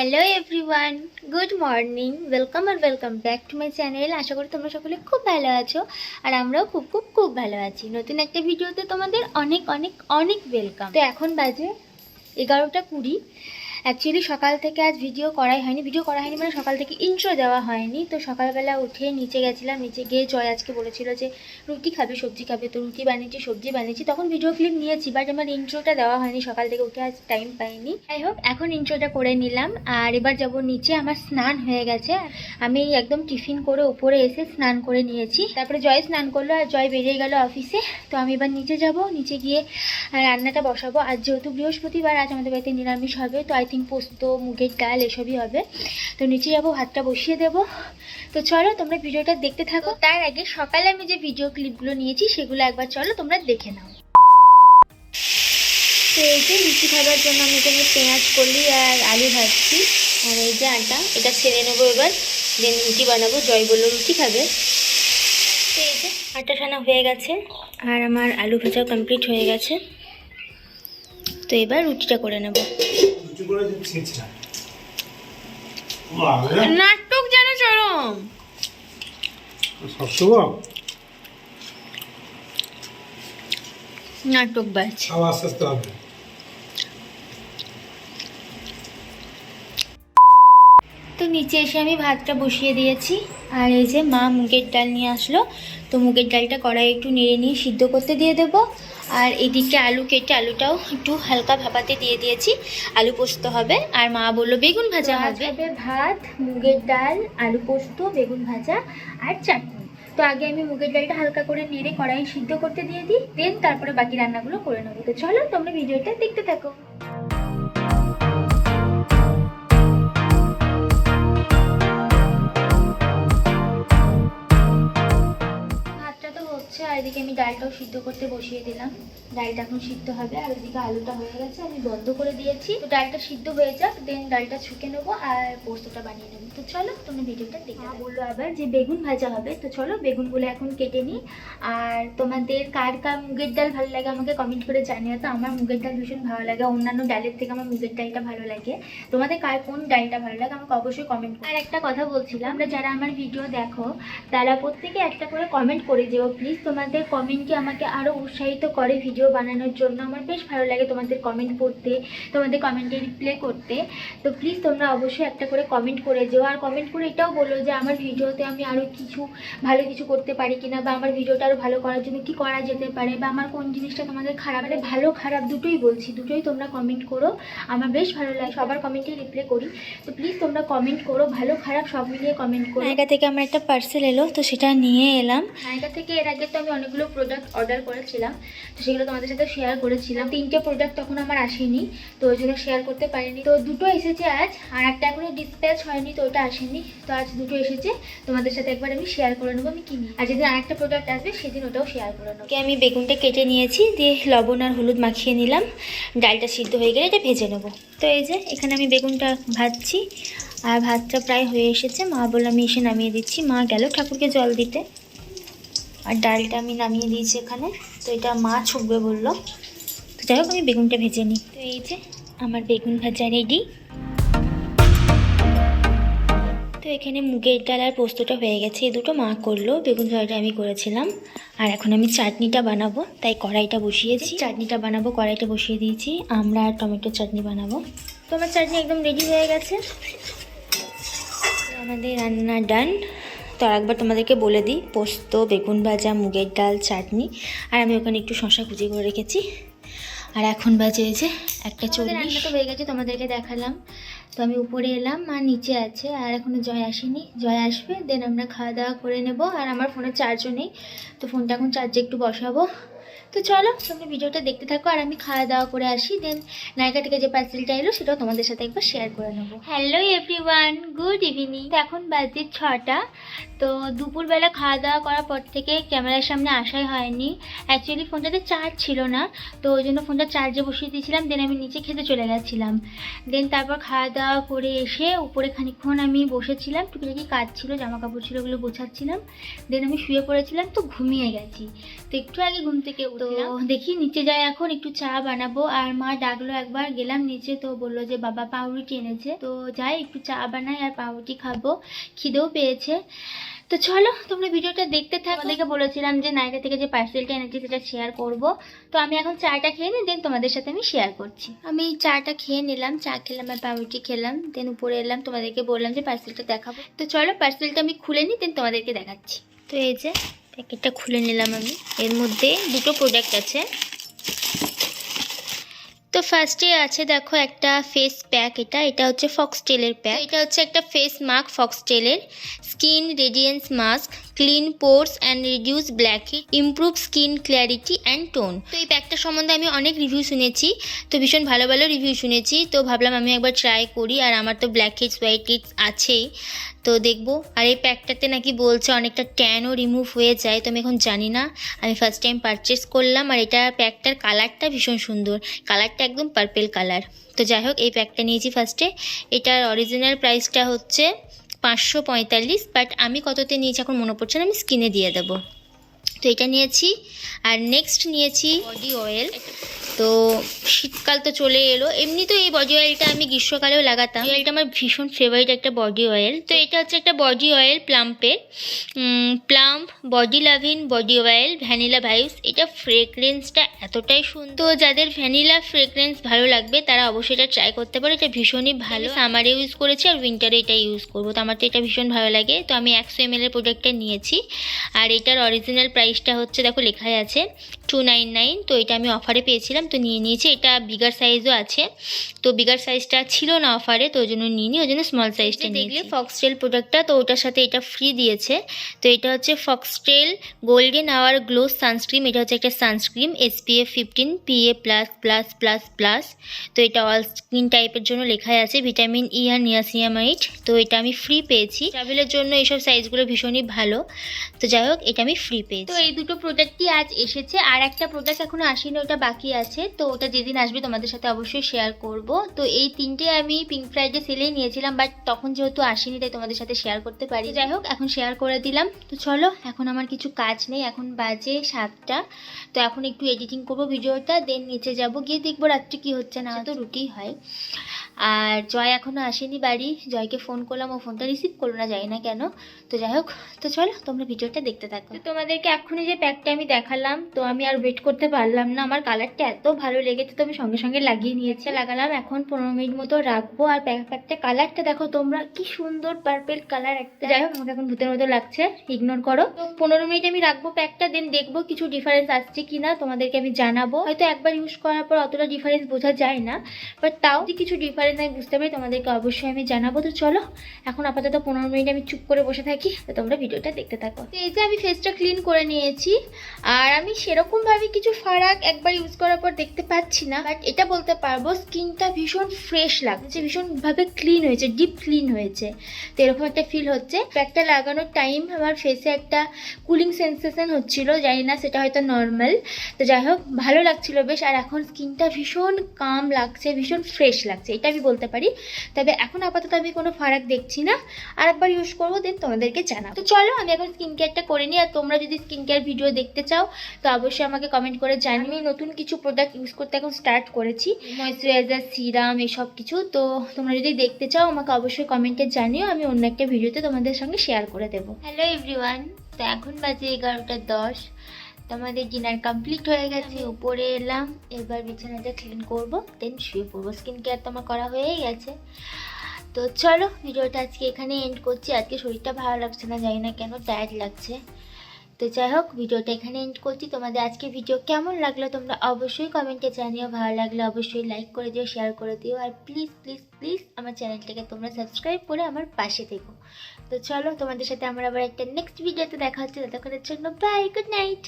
Hello everyone, good morning, welcome back to my channel. আশা করি তোমরা সকলে খুব ভালো আছো আর আমরাও খুব খুব খুব ভালো আছি। নতুন একটা ভিডিওতে তোমাদের অনেক অনেক অনেক ওয়েলকাম। তো এখন বাজে 11টা 20। অ্যাকচুয়ালি সকাল থেকে আজ ভিডিও করাই হয়নি মানে সকাল থেকে ইন্ট্রো দেওয়া হয়নি। তো সকালবেলা উঠে নিচে গেছিলাম, নিচে গিয়ে জয় আজকে বলেছিল যে রুটি খাবে সবজি খাবে, তো রুটি বানিয়েছি সবজি বানিয়েছি, তখন ভিডিও ক্লিপ নিয়েছি, বাট আমার ইন্ট্রোটা দেওয়া হয়নি, সকাল থেকে উঠে আজ টাইম পাইনি। যাই হোক, এখন ইন্ট্রোটা করে নিলাম আর এবার যাব নিচে। আমার স্নান হয়ে গেছে, আমি একদম টিফিন করে উপরে এসে স্নান করে নিয়েছি, তারপরে জয় স্নান করলো আর জয় বেরিয়ে গেল অফিসে। তো আমি এবার নিচে যাব, নিচে গিয়ে রান্নাটা বসাবো। আজ যেহেতু বৃহস্পতিবার, আজ আমাদের বাড়িতে নিরামিষ হবে, তো আই থিঙ্ক পোস্ত, মুগের ডাল এসবই হবে। তো নিচে যাবো, ভাতটা বসিয়ে দেবো। তো চলো তোমরা ভিডিওটা দেখতে থাকো। তার আগে সকালে আমি যে ভিডিও ক্লিপগুলো নিয়েছি সেগুলো একবার চলো তোমরা দেখে নাও। তো এই যে লুচি খাবার জন্য আমি এখানে পেঁয়াজ কলি আর আলু ভাজছি, আর এই যে আটা, এটা ছেড়ে নেবো এবার, দেন রুটি বানাবো। জয় বললো রুটি খাবে। তো এই যে আটা ছানা হয়ে গেছে আর আমার আলু ভাজা কমপ্লিট হয়ে গেছে। তো এবার রুটিটা করে নেব। নাটক যেন চরম নাটক বাজ। তো নিচে এসে আমি ভাতটা বসিয়ে দিয়েছি আর এই যে মা মুগের ডাল নিয়ে আসলো। তো মুগের ডালটা কড়াই একটু নেড়ে নিয়ে সিদ্ধ করতে দিয়ে দেবো। আর এদিকে আলু কেটে আলুটাও একটু হালকা ভাপাতে দিয়ে দিয়েছি, আলু পোস্ত হবে। আর মা বললো বেগুন ভাজা হবে। ভাত, মুগের ডাল, আলু পোস্ত, বেগুন ভাজা আর চাটনি। তো আগে আমি মুগের ডালটা হালকা করে নেড়ে কড়াই সিদ্ধ করতে দিয়ে দিই, দেন তারপরে বাকি রান্নাগুলো করে নেবো। তো চলো তোমরা ভিডিওটা দেখতে থাকো। আর এদিকে আমি ডালটাও সিদ্ধ করতে বসিয়ে দিলাম। ডালটা এখন সিদ্ধ হবে আর ওইদিকে আলুটা হয়ে গেছে, আমি বন্ধ করে দিয়েছি। তো ডালটা সিদ্ধ হয়ে যাক, দেন ডালটা ছুঁকে নেবো আর পোস্তটা বানিয়ে নেবো। তো চলো তোমরা ভিডিওটা দেখে। বললো আবার যে বেগুন ভাজা হবে, তো চলো বেগুনগুলো এখন কেটে নিই। আর তোমাদের কার কার মুগের ডাল ভালো লাগে আমাকে কমেন্ট করে জানিও। তো আমার মুগের ডাল ভীষণ ভালো লাগে, অন্যান্য ডালের থেকে আমার মুগের ডালটা ভালো লাগে। তোমাদের কার কোন ডালটা ভালো লাগে আমাকে অবশ্যই কমেন্ট করো। আর একটা কথা বলছিলাম, যারা আমার ভিডিও দেখো তারা প্রত্যেকে একটা করে কমেন্ট করে যেও প্লিজ। তোমাদের কমেন্টই আমাকে আরও উৎসাহিত করে ভিডিও বানানোর জন্য। আমার বেশ ভালো লাগে তোমাদের কমেন্ট পড়তে, তোমাদের কমেন্টে রিপ্লাই করতে। তো প্লিজ তোমরা অবশ্যই একটা করে কমেন্ট করে যেও। আর কমেন্ট করে এটাও বলো যে আমার ভিডিওতে আমি আরও কিছু ভালো কিছু করতে পারি কিনা, বা আমার ভিডিওটা আরও ভালো করার জন্য কি করা যেতে পারে, বা আমার কোন জিনিসটা তোমাদের খারাপ, মানে ভালো খারাপ দুটোই বলছি, দুটোই তোমরা কমেন্ট করো। আমার বেশ ভালো লাগে, সবার কমেন্টে রিপ্লাই করি। তো প্লিজ তোমরা কমেন্ট করো, ভালো খারাপ সব মিলিয়ে কমেন্ট করো। নায়িকা থেকে আমার একটা পার্সেল এলো, তো সেটা নিয়ে এলাম। নায়িকা থেকে এর আগে তো আমি অনেকগুলো প্রোডাক্ট অর্ডার করেছিলাম, তো সেগুলো তোমাদের সাথে শেয়ার করেছিলাম। 3টে প্রোডাক্ট তখন আমার আসেনি, তো ওই জন্য শেয়ার করতে পারিনি। তো দুটো এসেছে আজ, আর একটা এখনো ডিসপ্যাচ হয়নি, তো ওটা আসেনি। তো আজ দুটো এসেছে, তোমাদের সাথে একবার আমি শেয়ার করে নেবো আমি কিনি। আর যেদিন আরেকটা প্রোডাক্ট আসবে সেদিন ওটাও শেয়ার করে নেবো। আমি বেগুনটা কেটে নিয়েছি, দিয়ে লবণ আর হলুদ মাখিয়ে নিলাম। ডালটা সিদ্ধ হয়ে গেলে এটা ভেজে নেবো। তো এই যে এখানে আমি বেগুনটা ভাজছি আর ভাতটা প্রায় হয়ে এসেছে। মা বললো আমি এসে নামিয়ে দিচ্ছি, মা গেল ঠাকুরকে জল দিতে। আর ডালটা আমি নামিয়ে দিয়েছি এখানে, তো এটা মা ছুকবে বললো। তো যাই হোক আমি বেগুনটা ভেজে নিই। তো এই যে আমার বেগুন ভাজা রেডি। তো এখানে মুগের ডাল আর পোস্তটা হয়ে গেছে, এই দুটো মা করলো, বেগুন ভাজাটা আমি করেছিলাম। আর এখন আমি চাটনিটা বানাবো, তাই কড়াইটা বসিয়েছি। চাটনিটা বানাবো, কড়াইটা বসিয়ে দিয়েছি। আমরা আর টমেটো চাটনি বানাবো। তো আমার চাটনি একদম রেডি হয়ে গেছে, আমাদের রান্না ডান। তো একবার তোমাদেরকে বলে দিই, পোস্ত, বেগুন ভাজা, মুগের ডাল, চাটনি, আর আমি ওখানে একটু শসা কুচি করে রেখেছি। আর এখন বাজে যে 1:40। রান্না তো হয়ে গেছে, তোমাদেরকে দেখালাম। তো আমি উপরে এলাম, আর নিচে আছে, আর এখনও জয় আসেনি। জয় আসবে, দেন আমরা খাওয়া দাওয়া করে নেব। আর আমার ফোনে চার্জও নেই, তো ফোনটা এখন চার্জে একটু বসাবো। তো চলো তোমরা ভিডিওটা দেখতে থাকো আর আমি খাওয়া দাওয়া করে আসি, দেন নায়িকা থেকে যে পার্সেলটা এলো সেটাও তোমাদের সাথে একবার শেয়ার করে নেবো। Hello everyone, good evening. তো এখন বাজে 6টা। তো দুপুরবেলা খাওয়া দাওয়া করার পর থেকে ক্যামেরার সামনে আসাই হয়নি। অ্যাকচুয়ালি ফোনটাতে চার্জ ছিল না, তো ওই জন্য ফোনটা চার্জে বসিয়ে দিয়েছিলাম। দেন আমি নিচে খেতে চলে গেছিলাম। দেন তারপর খাওয়া দাওয়া করে এসে উপরে খানিকক্ষণ আমি বসেছিলাম, টুকিটাকি কাজ ছিল, জামা কাপড় ছিল, ওগুলো গোছাচ্ছিলাম। দেন আমি শুয়ে পড়েছিলাম, তো ঘুমিয়ে গেছি। তো একটু আগে ঘুম থেকে তো দেখি নিচে যাই, এখন একটু চা বানাবো। আর মা ডাকলো একবার, গেলাম নিচে, তো বললো যে বাবা পাউরুটি এনেছে, তো যাই একটু চা বানাই আর পাউরুটি খাবো, খিদেও পেয়েছে। তো চলো তোমরা ভিডিওটা দেখতে থাকো। তোমাদেরকে বলেছিলাম যে নাইকা থেকে যে পার্সেলটা এনেছি সেটা শেয়ার করব। তো আমি এখন চাটা খেয়ে নিই, দেন তোমাদের সাথে আমি শেয়ার করছি। আমি চাটা খেয়ে নিলাম, চা খেলাম আর পাউরুটি খেলাম, দেন উপরে এলাম, তোমাদেরকে বললাম যে পার্সেলটা দেখাবো। তো চলো পার্সেলটা আমি খুলে নিই, দেন তোমাদেরকে দেখাচ্ছি। তো এই যে প্যাকেটটা খুলে নিলাম আমি, এর মধ্যে দুটো প্রোডাক্ট আছে। তো ফার্স্টে আছে দেখো একটা ফেস প্যাক, এটা হচ্ছে ফক্সটেলের প্যাক। এটা হচ্ছে একটা ফেস মাস্ক ফক্সটেলের, skin radiance mask, clean pores and reduce blackhead, improve skin clarity and tone. তো এই প্যাকটা সম্বন্ধে আমি অনেক রিভিউ শুনেছি, তো ভীষণ ভালো ভালো রিভিউ শুনেছি, তো ভাবলাম আমি একবার ট্রাই করি। আর আমার তো ব্ল্যাকহেডস হোয়াইটহেডস আছেই, তো দেখবো। আর এই প্যাকটাতে নাকি বলছে অনেকটা ট্যানও রিমুভ হয়ে যায়, তো আমি এখন জানি না, আমি ফার্স্ট টাইম পারচেস করলাম। আর এটা প্যাকটার কালারটা ভীষণ সুন্দর, কালারটা একদম পার্পেল কালার। তো যাই হোক এই প্যাকটা নিয়েছি ফার্স্টে। এটার অরিজিনাল প্রাইসটা হচ্ছে 545, বাট আমি কততে নিয়েছি এখন মনে পড়ছে না, আমি স্কিনে দিয়ে দেবো। তো এটা নিয়েছি। আর নেক্সট নিয়েছি বডি অয়েল। তো শীতকাল তো চলে এলো, এমনি তো এই বডি অয়েলটা আমি গ্রীষ্মকালেও লাগাতাম। অয়েলটা আমার ভীষণ ফেভারিট একটা বডি অয়েল। তো এটা হচ্ছে একটা বডি অয়েল প্লাম্পের, Plum body lovin' body oil vanilla vibes. এটা ফ্রেগরেন্সটা এতটাই সুন্দর, তো যাদের ভ্যানিলা ফ্রেগরেন্স ভালো লাগবে তারা অবশ্যই এটা ট্রাই করতে পারো। এটা ভীষণই ভালো, সামারে ইউজ করেছি আর উইন্টারে এটা ইউজ করবো, তো আমার তো এটা ভীষণ ভালো লাগে। তো আমি 100 ml এর প্রোডাক্টটা নিয়েছি। আর এটার অরিজিনাল প্রাইসটা হচ্ছে দেখো লেখাই আছে 299। তো এটা আমি অফারে পেয়েছিলাম, তো নিয়ে নিয়েছি। এটা বিগার সাইজও আছে, তো বিগার সাইজটা ছিল না অফারে, তো ওই জন্য নিয়ে নিই, ওই জন্য স্মল সাইজটা দেখলে ফক্সটেল প্রোডাক্টটা, তো ওটার সাথে এটা ফ্রি দিয়েছে। তো এটা হচ্ছে Foxtale golden hour glow sunscreen. এটা হচ্ছে একটা সানস্ক্রিন SPF 15 PA++++। তো এটা অল স্কিন টাইপের জন্য লেখাই আছে, ভিটামিন ই আর নিয়াসিনামাইড। তো এটা আমি ফ্রি পেয়েছি, ট্রাভেলের জন্য এইসব সাইজগুলো ভীষণই ভালো। তো যাই হোক এটা আমি ফ্রি পেয়েছি। তো এই দুটো প্রোডাক্টই আজ এসেছে, আর একটা প্রোডাক্ট এখনো আসেনি, ওটা বাকি আছে। তো ওটা যেদিন আসবে তোমাদের সাথে অবশ্যই শেয়ার করব। তো এই তিনটে আমি পিঙ্ক ফ্রাইডে সেলেই নিয়েছিলাম, বাট তখন যেহেতু আসেনি তাই তোমাদের সাথে শেয়ার করতে পারি। যাই হোক এখন শেয়ার করে দিলাম। তো চলো এখন আমার কিছু কাজ নেই, এখন বাজে 7টা। তো এখন একটু এডিটিং করবো ভিডিওটা, দেন নিচে যাব, গিয়ে দেখবো রাত্রে কি হচ্ছে না, তো রুটি হয়। আর জয় এখনও আসেনি বাড়ি, জয়কে ফোন করলাম, ও ফোনটা রিসিভ করলো না, জানি না কেন। তো যাই হোক তো চলো তোমরা ভিডিওটা দেখতে থাকো। তো তোমাদেরকে এক্ষুনি যে প্যাকটা আমি দেখালাম, তো আমি আর ওয়েট করতে পারলাম না, আমার কালারটা এত ভালো লেগেছে, তো আমি সঙ্গে সঙ্গে লাগিয়ে নিয়েছি, লাগালাম। এখন 15 মিনিট মতো রাখবো। আর প্যাকটা কালারটা দেখো তোমরা, কি সুন্দর পার্পেল কালার একটা। যাই হোক আমাকে এখন ভূতের মতো লাগছে, ইগনোর করো। তো 15 মিনিট আমি রাখবো প্যাকটা, দেন দেখবো কিছু ডিফারেন্স আসছে কিনা, তোমাদেরকে আমি জানাবো। হয়তো একবার ইউজ করার পর অতটা ডিফারেন্স বোঝা যায় না, বাট তাও যদি কিছু ডিফারেন্স আমি বুঝতে পারি তোমাদেরকে অবশ্যই আমি জানাবো। তো চলো এখন আপাতত 15 মিনিট আমি চুপ করে বসে থাকি, তো তোমরা ভিডিওটা দেখতে থাকো। তো এই যে আমি ফেসটা ক্লিন করে নিয়েছি, আর আমি সেরকমভাবে কিছু ফারাক একবার ইউজ করার পর দেখতে পাচ্ছি না, বাট এটা বলতে পারবো স্কিনটা ভীষণ ফ্রেশ লাগছে, ভীষণভাবে ক্লিন হয়েছে, ডিপ ক্লিন হয়েছে। তো এরকম একটা ফিল হচ্ছে। প্যাকটা লাগানোর টাইম আমার ফেসে একটা কুলিং সেন্সেশন হচ্ছিল, জানি না সেটা হয়তো নর্মাল। তো যাই হোক ভালো লাগছিল বেশ। আর এখন স্কিনটা ভীষণ কাম লাগছে, ভীষণ ফ্রেশ লাগছে, এটা আমি বলতে পারি। তবে এখন আপাতত আমি কোনো ফারাক দেখছি না, আর একবার ইউজ করবো, দেন তোমাদেরকে জানাবো। তো চলো আমি এখন স্কিন কেয়ারটা করে নিই। আর তোমরা যদি স্কিন কেয়ার ভিডিও দেখতে চাও তো অবশ্যই আমাকে কমেন্ট করে জানিও। আমি নতুন কিছু প্রোডাক্ট ইউজ করতে এখন স্টার্ট করেছি, ময়েশ্চারাইজার, সিরাম, এইসব কিছু। তো তোমরা যদি দেখতে চাও আমাকে অবশ্যই কমেন্টে জানিও, আমি অন্য একটা ভিডিওতে তোমাদের সঙ্গে শেয়ার করে দেবো। হ্যালো এভরিওয়ান, তো এখন বাজে 11টা 10। তো আমাদের ডিনার কমপ্লিট হয়ে গেছে, উপরে এলাম, এবার বিছানাটা ক্লিন করবো, দেন শুয়ে পড়বো। স্কিন কেয়ার তো আমার করা হয়েই গেছে। তো চলো ভিডিওটা আজকে এখানে এন্ড করছি। আজকে শরীরটা ভালো লাগছে না, জানি না কেন, টায়ার্ড লাগছে। তো যাই হোক ভিডিওটা এখানে এন্ড করছি। তোমাদের আজকে ভিডিও কেমন লাগলো তোমরা অবশ্যই কমেন্টে জানিও, ভালো লাগলে অবশ্যই লাইক করে দিও, শেয়ার করে দিও। আর প্লিজ প্লিজ প্লিজ আমার চ্যানেলটাকে তোমরা সাবস্ক্রাইব করে আমার পাশে থেকো। তো চলো তোমাদের সাথে আমার আবার একটা নেক্সট ভিডিওতে দেখা হচ্ছে, ততক্ষণের জন্য বাই, গুড নাইট।